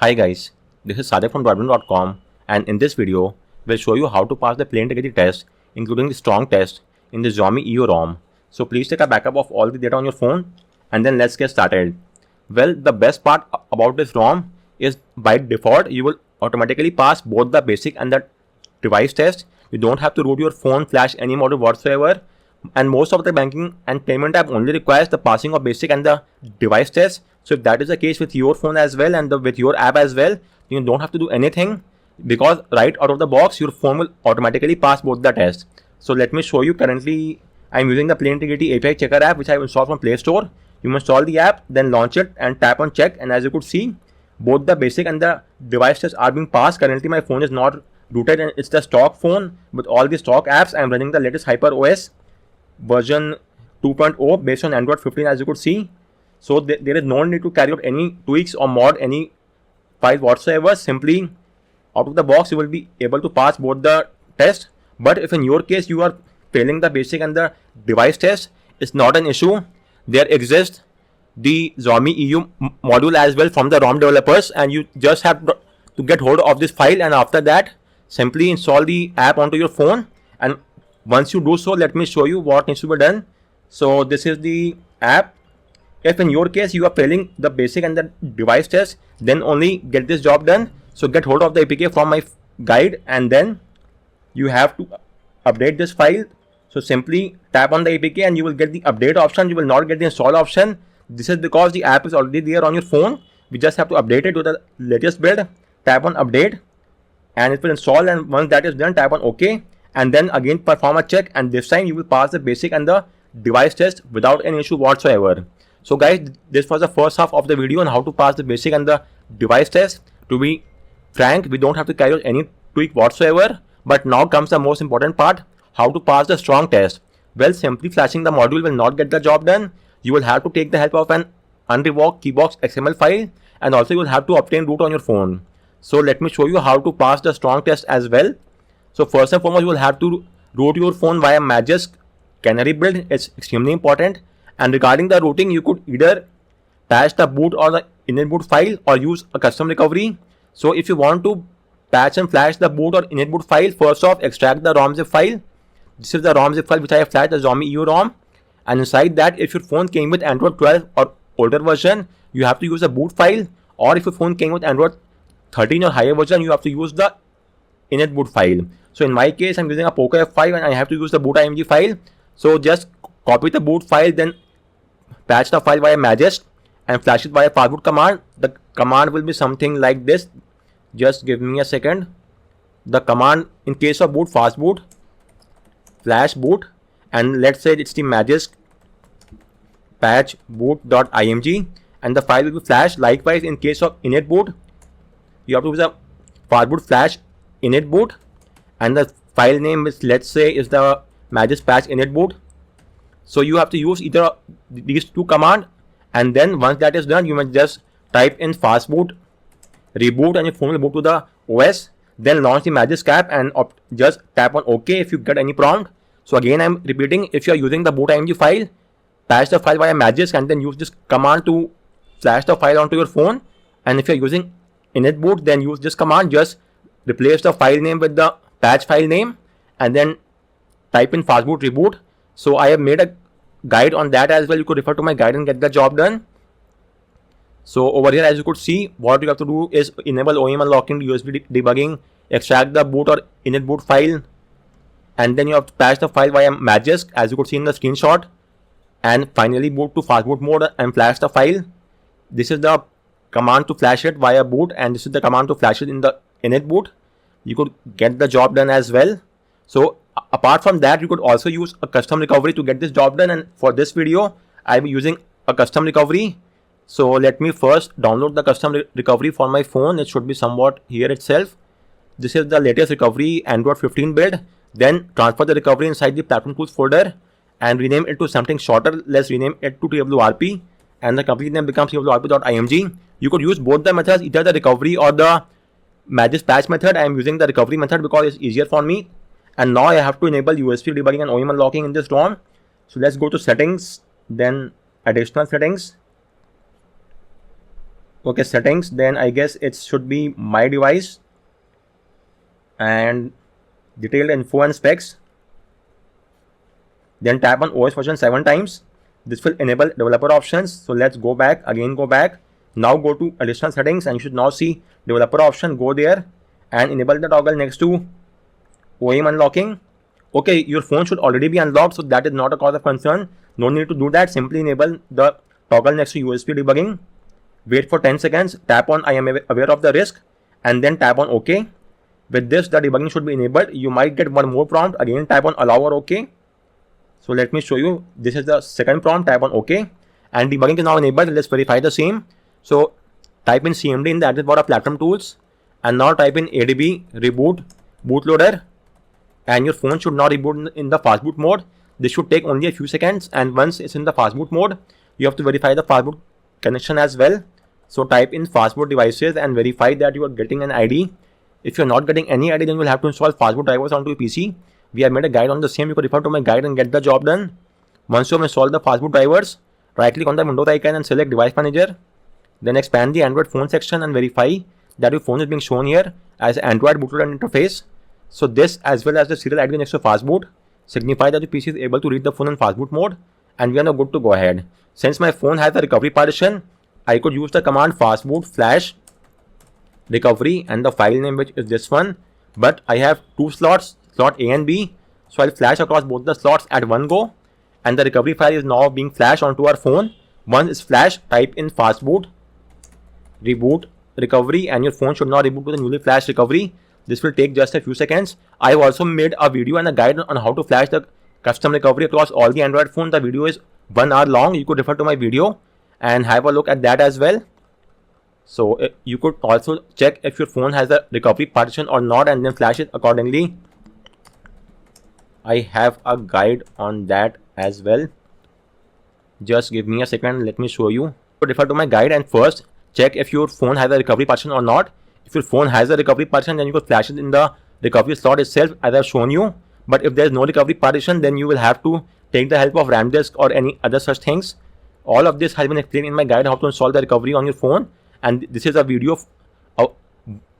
Hi guys, this is Sadek from Dwarven.com, and in this video, we'll show you how to pass the plain integrity test, including the strong test, in the Xiaomi EO-ROM. So please take a backup of all the data on your phone, and then let's get started. Well, the best part about this ROM is by default, you will automatically pass both the basic and the device test. You don't have to root your phone, flash any module whatsoever, and most of the banking and payment app only requires the passing of basic and the device test. So if that is the case with your phone as well and with your app as well, you don't have to do anything, because right out of the box your phone will automatically pass both the tests. So let me show you. Currently I'm using the Plain Integrity API Checker app, which I installed from Play Store. You install the app, then launch it and tap on check, and as you could see, both the basic and the device tests are being passed. Currently my phone is not rooted and it's the stock phone with all the stock apps. I'm running the latest Hyper OS version 2.0 based on Android 15, as you could see. So there is no need to carry out any tweaks or mod any file whatsoever. Simply out of the box you will be able to pass both the tests. But if in your case you are failing the basic and the device test, it's not an issue. There exists the Xiaomi EU module as well from the ROM developers, and you just have to get hold of this file, and after that simply install the app onto your phone. And once you do so, let me show you what needs to be done. So this is the app. If in your case you are failing the basic and the device test, then only get this job done. So get hold of the APK from my guide, and then you have to update this file. So simply tap on the APK and you will get the update option. You will not get the install option. This is because the app is already there on your phone. We just have to update it to the latest build. Tap on update and it will install, and once that is done, tap on OK, and then again perform a check, and this time you will pass the basic and the device test without any issue whatsoever. So guys, this was the first half of the video on how to pass the basic and the device test. To be frank, we don't have to carry out any tweak whatsoever. But now comes the most important part, how to pass the strong test. Well, simply flashing the module will not get the job done. You will have to take the help of an unrevoked keybox XML file, and also you will have to obtain root on your phone. So let me show you how to pass the strong test as well. So first and foremost, you will have to root your phone via Magisk Canary build. It's extremely important. And regarding the routing, you could either patch the boot or the init boot file or use a custom recovery. So if you want to patch and flash the boot or init boot file, first off extract the ROM zip file. This is the ROM zip file which I have flashed, the Xiaomi EU ROM. And inside that, if your phone came with Android 12 or older version, you have to use the boot file. Or if your phone came with Android 13 or higher version, you have to use the init boot file. So in my case, I'm using a Poco F5 and I have to use the boot img file. So just copy the boot file, then patch the file via Magisk and flash it via fastboot command. The command will be something like this. Just give me a second. The command in case of boot, fastboot flash boot, and let's say it's the Magisk patch boot.img, and the file will be flashed. Likewise, in case of init boot, you have to use a fastboot flash init boot, and the file name is, let's say, is the Magisk patch init boot. So you have to use either these two commands, and then once that is done, you must just type in fastboot reboot and your phone will boot to the OS. Then launch the Magisk app and just tap on OK if you get any prompt. So again, I'm repeating, if you are using the boot img file, patch the file via Magisk and then use this command to flash the file onto your phone. And if you are using init boot, then use this command, just replace the file name with the patch file name and then type in fastboot reboot. So I have made a guide on that as well. You could refer to my guide and get the job done. So over here, as you could see, what you have to do is enable OEM unlocking, USB debugging, extract the boot or init boot file, and then you have to patch the file via Magisk, as you could see in the screenshot, and finally boot to fastboot mode and flash the file. This is the command to flash it via boot, and this is the command to flash it in the init boot. You could get the job done as well. So apart from that, you could also use a custom recovery to get this job done, and for this video I'll be using a custom recovery. So let me first download the custom recovery for my phone. It should be somewhat here itself. This is the latest recovery, Android 15 build. Then transfer the recovery inside the platform tools folder and rename it to something shorter. Let's rename it to TWRP, and the complete name becomes TWRP.img. You could use both the methods, either the recovery or the Magisk patch method. I am using the recovery method because it's easier for me. And now I have to enable USB debugging and OEM unlocking in this ROM. So let's go to settings, then additional settings. Okay, settings, then I guess it should be my device and detailed info and specs. Then tap on OS version 7 times. This will enable developer options. So let's go back, again go back. Now go to additional settings and you should now see developer option. Go there and enable the toggle next to OEM unlocking. Okay, your phone should already be unlocked, so that is not a cause of concern. No need to do that. Simply enable the toggle next to USB debugging. Wait for 10 seconds. Tap on I am aware of the risk and then tap on OK. With this, the debugging should be enabled. You might get one more prompt. Again, tap on allow or OK. So let me show you. This is the second prompt. Tap on OK. And debugging is now enabled. Let's verify the same. So type in CMD in the address bar of platform tools. And now type in ADB reboot bootloader. And your phone should now reboot in the fastboot mode. This should take only a few seconds. And once it's in the fastboot mode, you have to verify the fastboot connection as well. So type in fastboot devices and verify that you are getting an ID. If you're not getting any ID, then you will have to install fastboot drivers onto your PC. We have made a guide on the same. You could refer to my guide and get the job done. Once you have installed the fastboot drivers, right click on the Windows icon and select Device Manager. Then expand the Android phone section and verify that your phone is being shown here as Android bootloader interface. So this, as well as the serial ID next to fastboot, signify that the PC is able to read the phone in fastboot mode, and we are now good to go ahead. Since my phone has a recovery partition, I could use the command fastboot flash recovery and the file name, which is this one. But I have two slots, slot A and B, so I'll flash across both the slots at one go, and the recovery file is now being flashed onto our phone. Once it's flashed, type in fastboot reboot recovery, and your phone should now reboot to the newly flashed recovery. This will take just a few seconds. I've also made a video and a guide on how to flash the custom recovery across all the Android phones. The video is 1 hour long. You could refer to my video and have a look at that as well. So you could also check if your phone has a recovery partition or not and then flash it accordingly. I have a guide on that as well. Just give me a second. Let me show you. Refer to my guide and first check if your phone has a recovery partition or not. If your phone has a recovery partition, then you could flash it in the recovery slot itself as I've shown you. But if there is no recovery partition, then you will have to take the help of RAM disk or any other such things. All of this has been explained in my guide how to install the recovery on your phone. And this is a video of a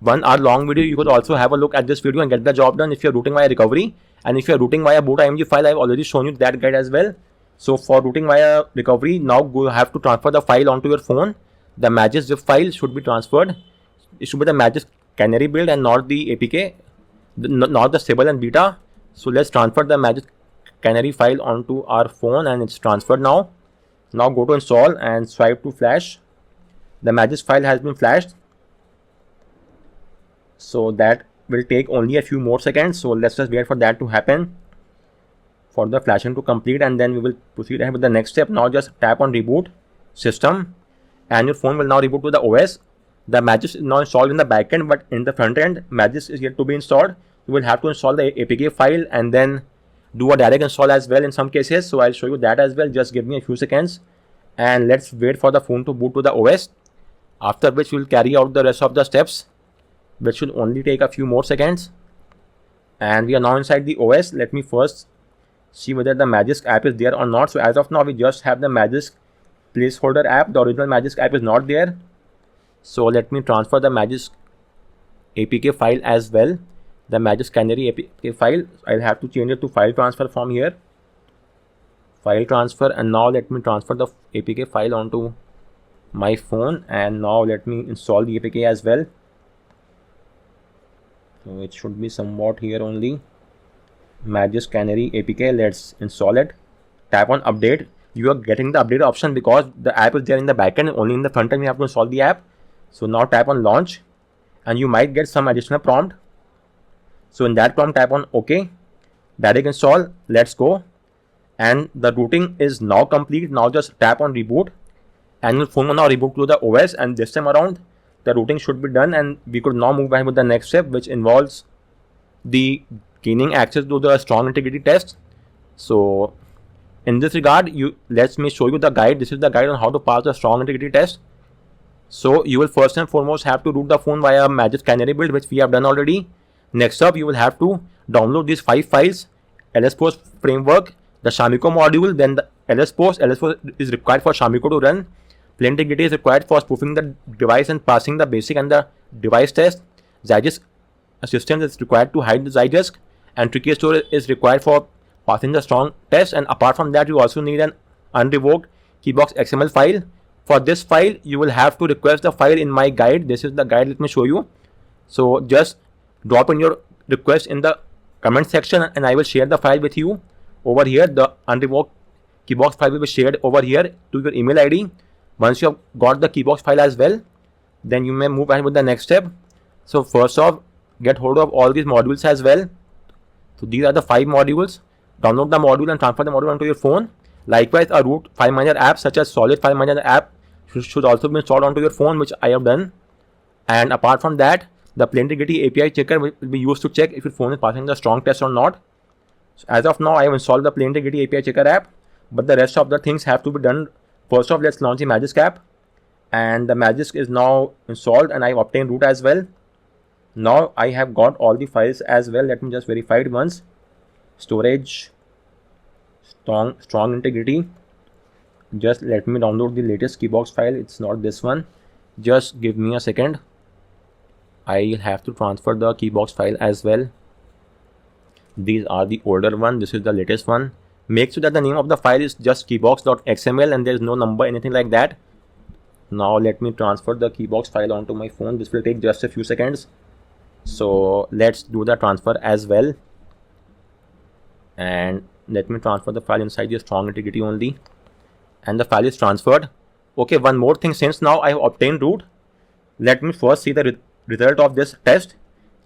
1 hour long video. You could also have a look at this video and get the job done if you're rooting via recovery. And if you're rooting via boot IMG file, I've already shown you that guide as well. So for rooting via recovery, now you have to transfer the file onto your phone. The Magisk zip file should be transferred. It should be the Magisk Canary build and not the APK, not the stable and beta. So let's transfer the Magisk Canary file onto our phone, and it's transferred now. Now go to install and swipe to flash. The Magisk file has been flashed. So that will take only a few more seconds. So let's just wait for that to happen, for the flashing to complete, and then we will proceed ahead with the next step. Now just tap on reboot system and your phone will now reboot to the OS. The Magisk is now installed in the backend, but in the front end, Magisk is yet to be installed. You will have to install the APK file and then do a direct install as well in some cases. So I'll show you that as well. Just give me a few seconds and let's wait for the phone to boot to the OS. After which we'll carry out the rest of the steps, which should only take a few more seconds. And we are now inside the OS. Let me first see whether the Magisk app is there or not. So as of now, we just have the Magisk placeholder app. The original Magisk app is not there. So let me transfer the Magisk APK file as well. The Magisk Canary APK file, I'll have to change it to file transfer from here. File transfer, and now let me transfer the APK file onto my phone, and now let me install the APK as well. So it should be somewhat here only. Magisk Canary APK, let's install it. Tap on update. You are getting the update option because the app is there in the backend. Only in the front end you have to install the app. So now tap on launch and you might get some additional prompt. So in that prompt, tap on OK. Direct install. Let's go. And the routing is now complete. Now just tap on reboot and your phone will now reboot to the OS, and this time around the routing should be done, and we could now move ahead with the next step, which involves the gaining access to the strong integrity test. So in this regard, let me show you the guide. This is the guide on how to pass the strong integrity test. So you will first and foremost have to root the phone via Magisk Canary build, which we have done already. Next up, you will have to download these 5 files: LSPOS framework, the Shamiko module, then the LSPOS. LSPOS is required for Shamiko to run. Plain integrity is required for spoofing the device and passing the basic and the device test. Zydisk Assistant is required to hide the Zydisk, and Tricky Store is required for passing the strong test. And apart from that, you also need an unrevoked Keybox XML file. For this file, you will have to request the file in my guide. This is the guide. Let me show you. So just drop in your request in the comment section, and I will share the file with you over here. The unrevoked Keybox file will be shared over here to your email ID. Once you have got the Keybox file as well, then you may move ahead with the next step. So first off, get hold of all these modules as well. So these are the 5 modules. Download the module and transfer the module onto your phone. Likewise, a root file manager app such as Solid File Manager app should also be installed onto your phone, which I have done. And apart from that, the Plain Integrity API checker will be used to check if your phone is passing the strong test or not. So as of now, I have installed the Plain Integrity API checker app, but the rest of the things have to be done. First off, let's launch the Magisk app, and the Magisk is now installed, and I have obtained root as well. Now I have got all the files as well. Let me just verify it once. Storage, strong integrity. Just let me download the latest Keybox file. It's not this one. Just give me a second. I have to transfer the Keybox file as well. These are the older one. This is the latest one. Make sure that the name of the file is just keybox.xml and there is no number, anything like that. Now let me transfer the Keybox file onto my phone. This will take just a few seconds. So let's do the transfer as well. And let me transfer the file inside the strong integrity only. And the file is transferred. Okay, one more thing. Since now I have obtained root, let me first see the result of this test.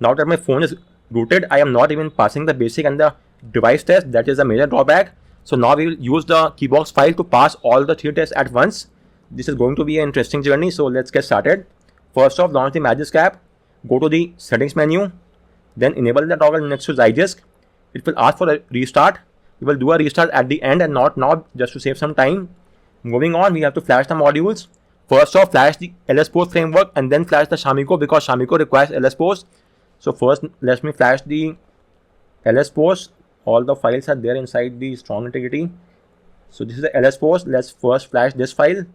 Now that my phone is rooted, I am not even passing the basic and the device test. That is a major drawback. So now we will use the Keybox file to pass all the 3 tests at once. This is going to be an interesting journey. So let's get started. First off, launch the Magisk app. Go to the settings menu. Then enable the toggle next to Zydisk. It will ask for a restart. We will do a restart at the end and not now, just to save some time. Moving on, we have to flash the modules. First off, flash the LS-Post framework and then flash the Shamiko, because Shamiko requires LS-Post. So first, let me flash the LS-Post. All the files are there inside the strong integrity. So this is the LS-Post. Let's first flash this file.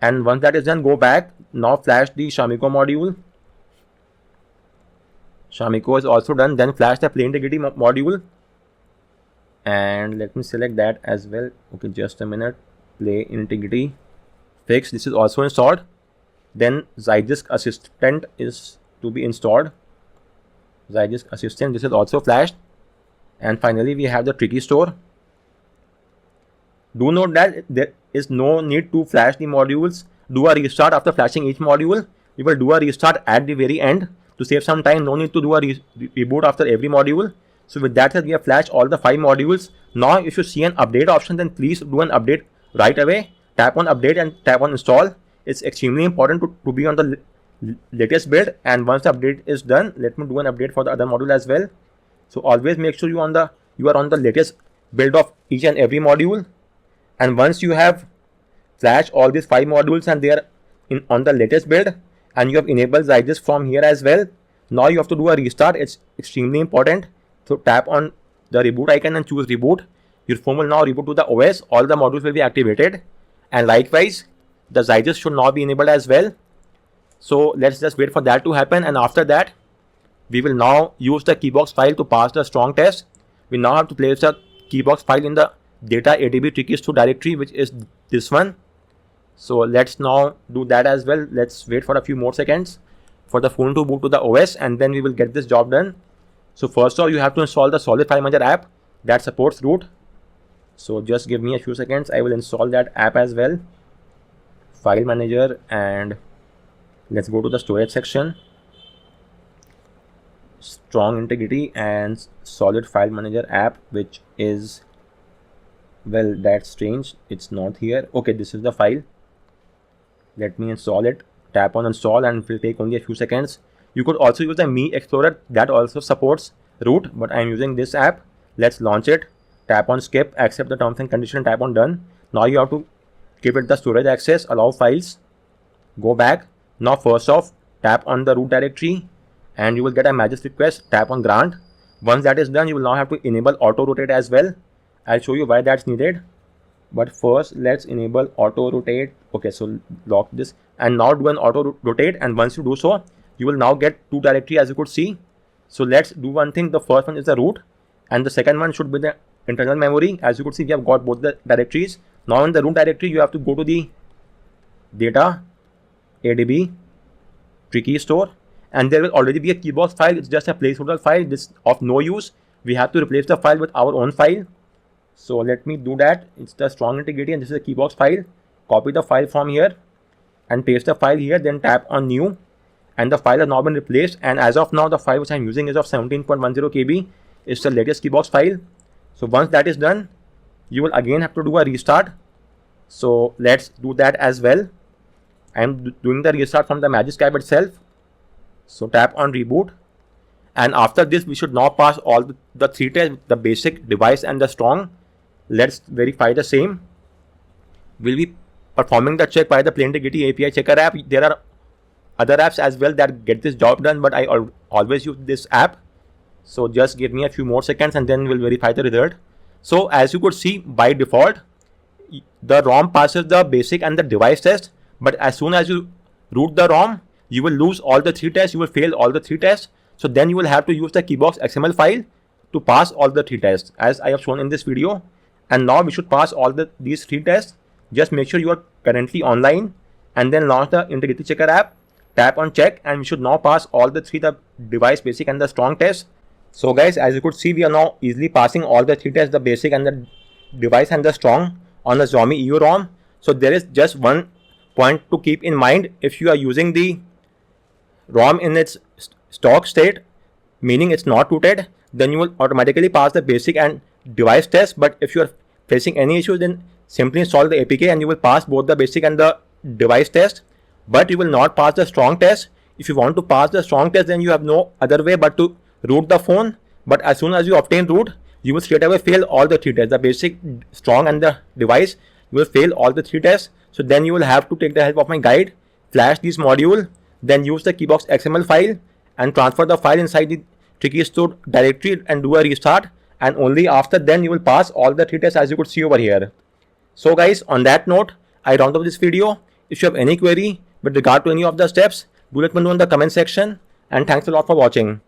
And once that is done, go back. Now flash the Shamiko module. Shamiko is also done. Then flash the Plain Integrity module. And let me select that as well. Okay, just a minute. Plain Integrity fix. This is also installed. Then Zydisk Assistant is to be installed. Zydisk Assistant, this is also flashed. And finally, we have the Tricky Store. Do note that there is no need to flash the modules. Do a restart after flashing each module. We will do a restart at the very end to save some time. No need to do a reboot after every module. So with that said, we have flashed all the 5 modules. Now, if you see an update option, then please do an update right away. Tap on update and tap on install. It's extremely important to be on the latest build. And once the update is done, let me do an update for the other module as well. So always make sure you are on the latest build of each and every module. And once you have flashed all these 5 modules and they are on the latest build, and you have enabled Zydisk from here as well, now you have to do a restart. It's extremely important. So tap on the reboot icon and choose reboot. Your phone will now reboot to the OS. All the modules will be activated. And likewise, the Zydisk should now be enabled as well. So let's just wait for that to happen. And after that, we will now use the Keybox file to pass the strong test. We now have to place the Keybox file in the data ADB Tricky Store directory, which is this one. So let's now do that as well. Let's wait for a few more seconds for the phone to boot to the OS, and then we will get this job done. So first of all, you have to install the Solid File Manager app that supports root. So just give me a few seconds. I will install that app as well. File Manager, and let's go to the storage section. Strong integrity and Solid File Manager app, which is, well, that's strange. It's not here. Okay, this is the file. Let me install it. Tap on install and it will take only a few seconds. You could also use the Mi Explorer that also supports root, but I am using this app. Let's launch it. Tap on skip, accept the terms and conditions, tap on done. Now you have to give it the storage access, allow files. Go back. Now first off, tap on the root directory and you will get a Magisk request. Tap on grant. Once that is done, you will now have to enable auto rotate as well. I'll show you why that's needed. But first let's enable auto rotate. Okay, so lock this and now do an auto rotate, and once you do so, you will now get two directory as you could see. So let's do one thing. The first one is the root and the second one should be the internal memory. As you could see, we have got both the directories. Now in the root directory, you have to go to the data adb tricky store, and there will already be a keybox file. It's just a placeholder file. This of no use. We have to replace the file with our own file. So let me do that. It's the strong integrity and this is a keybox file. Copy the file from here and paste the file here, then tap on new, and the file has now been replaced. And as of now, the file which I'm using is of 17.10 KB. It's the latest keybox file. So once that is done, you will again have to do a restart. So let's do that as well. I'm doing the restart from the Magisk app itself. So tap on reboot, and after this we should now pass all the three tests: the basic, device and the strong. Let's verify the same. We'll be performing the check by the Plain Integrity API Checker app. There are other apps as well that get this job done, but I always use this app. So just give me a few more seconds and then we'll verify the result. So as you could see, by default, the ROM passes the basic and the device test, but as soon as you root the ROM, you will lose all the three tests. You will fail all the three tests. So then you will have to use the keybox XML file to pass all the three tests, as I have shown in this video. And now we should pass all these three tests. Just make sure you are currently online and then launch the Integrity Checker app. Tap on check and we should now pass all the three, the device, basic and the strong tests. So guys, as you could see, we are now easily passing all the three tests, the basic and the device and the strong, on the Xiaomi EOROM. So there is just one point to keep in mind. If you are using the ROM in its stock state, meaning it's not rooted, then you will automatically pass the basic and device test. But if you are facing any issues, then simply install the APK and you will pass both the basic and the device test, but you will not pass the strong test. If you want to pass the strong test, then you have no other way but to root the phone. But as soon as you obtain root, you will straight away fail all the three tests: the basic, strong and the device. You will fail all the three tests. So then you will have to take the help of my guide, flash this module, then use the keybox XML file and transfer the file inside the Tricky Store directory and do a restart, and only after then you will pass all the three tests, as you could see over here. So guys, on that note, I round up this video. If you have any query with regard to any of the steps, do let me know in the comment section, and thanks a lot for watching.